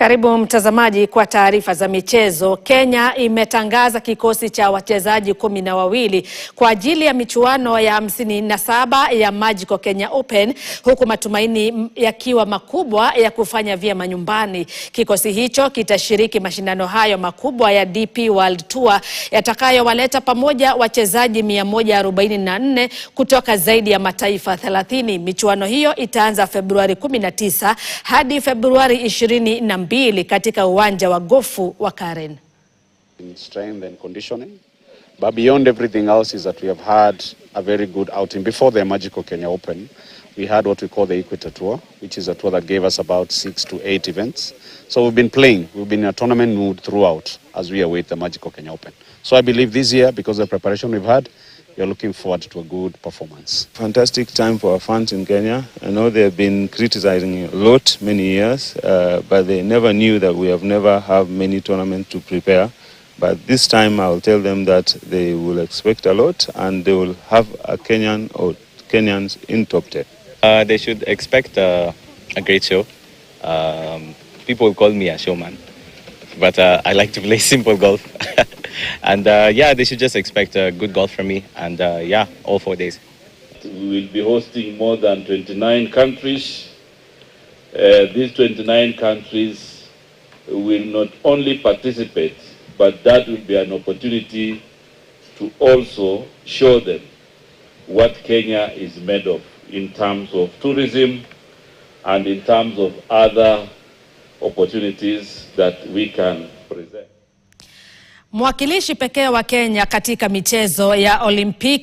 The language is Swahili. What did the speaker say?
Karibu mtazamaji kwa taarifa za michezo. Kenya imetangaza kikosi cha wachezaji 12 kwa ajili ya michuano ya 57 ya Magical Kenya Open, huku matumaini yakiwa makubwa ya kufanya vyema nyumbani. Kikosi hicho kitashiriki mashindano hayo makubwa ya DP World Tour yatakayowaleta pamoja wachezaji 144 kutoka zaidi ya mataifa 30. Michuano hiyo itaanza Februari 19 hadi Februari 22 katika uwanja wa gofu wa Karen. In strength and conditioning, but beyond everything else is that we have had a very good outing. Before the Magical Kenya Open, we had what we call the Equator Tour, which is a tour that gave us about 6 to 8 events. So we've been playing, we've been in a tournament mood throughout as we await the Magical Kenya Open. So I believe this year, because of the preparation we've had, we are looking forward to a good performance. Fantastic time for our fans in Kenya. I know they have been criticizing a lot many years, but they never knew that we have never had many tournaments to prepare. But this time I'll tell them that they will expect a lot and they will have a Kenyan or Kenyans in top 10. They should expect a great show. People call me a showman, but I like to play simple golf. And yeah, they should just expect good golf from me, and yeah, all 4 days. We will be hosting more than 29 countries. These 29 countries will not only participate, but that will be an opportunity to also show them what Kenya is made of in terms of tourism and in terms of other opportunities that we can present. Mwakilishi pekee wa Kenya katika michezo ya Olimpiki